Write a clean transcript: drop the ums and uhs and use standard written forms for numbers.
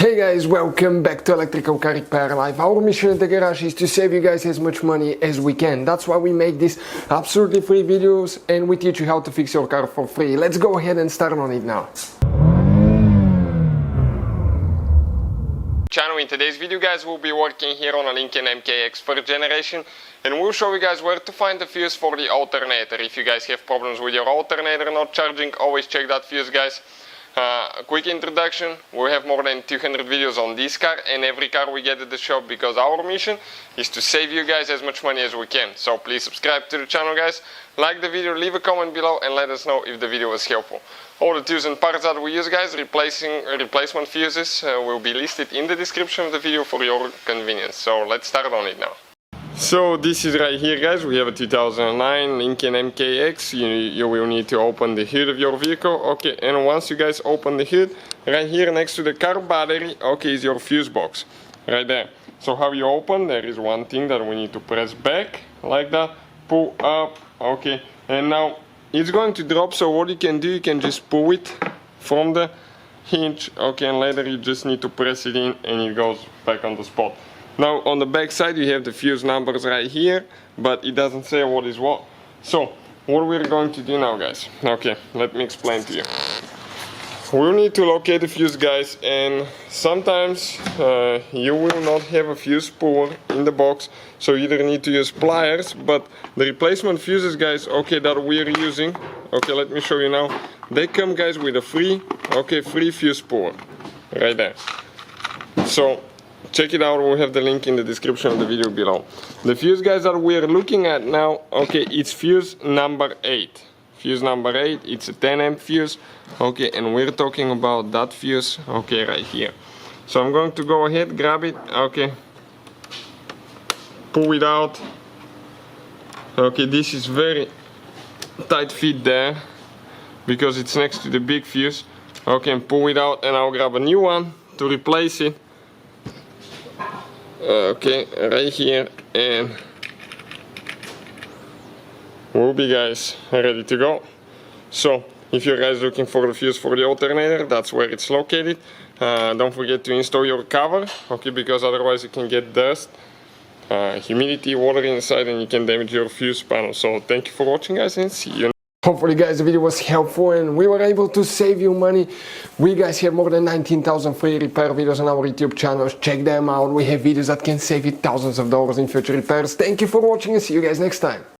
Hey guys, welcome back to Electrical Car Repair Live. Our mission at the garage is to save you guys as much money as we can. That's why we make these absolutely free videos and we teach you how to fix your car for free. Let's go ahead and start on it now. Channel, in today's video guys, we'll be working here on a Lincoln MKX first generation, and we'll show you guys where to find the fuse for the alternator. If you guys have problems with your alternator not charging, always check that fuse, guys. A quick introduction: we have more than 200 videos on this car and every car we get at the shop, because our mission is to save you guys as much money as we can. So please subscribe to the channel, guys, like the video, leave a comment below and let us know if the video was helpful. All the tools and parts that we use, guys, replacement fuses, will be listed in the description of the video for your convenience. So let's start on it now. So this is right here, guys. We have a 2009 Lincoln MKX. You will need to open the hood of your vehicle. Okay, and once you guys open the hood, right here next to the car battery, okay, is your fuse box right there. So how you open, there is one thing that we need to press back like that, pull up, okay, and now it's going to drop. So what you can do, you can just pull it from the hinge, okay, and later you just need to press it in and it goes back on the spot. Now on the back side you have the fuse numbers right here, but it doesn't say what is what. So what we're going to do now, guys, okay, let me explain to you. We'll need to locate the fuse, guys, and sometimes you will not have a fuse puller in the box, so you either need to use pliers. But the replacement fuses, guys, okay, that we're using, okay, let me show you now. They come, guys, with a free fuse puller right there. So check it out, we'll have the link in the description of the video below. The fuse, guys, that we're looking at now, okay, it's fuse number 8. Fuse number 8, it's a 10 amp fuse, okay, and we're talking about that fuse, okay, right here. So I'm going to go ahead, grab it, okay, pull it out. Okay, this is very tight fit there because it's next to the big fuse. Okay, and pull it out, and I'll grab a new one to replace it. Okay, right here, and we'll be, guys, ready to go. So if you're guys looking for the fuse for the alternator, that's where it's located. Don't forget to install your cover, okay, because otherwise you can get dust, humidity, water inside, and you can damage your fuse panel. So thank you for watching, guys, and see you. Hopefully, guys, the video was helpful and we were able to save you money. We, guys, have more than 19,000 free repair videos on our YouTube channels. Check them out. We have videos that can save you thousands of dollars in future repairs. Thank you for watching and see you guys next time.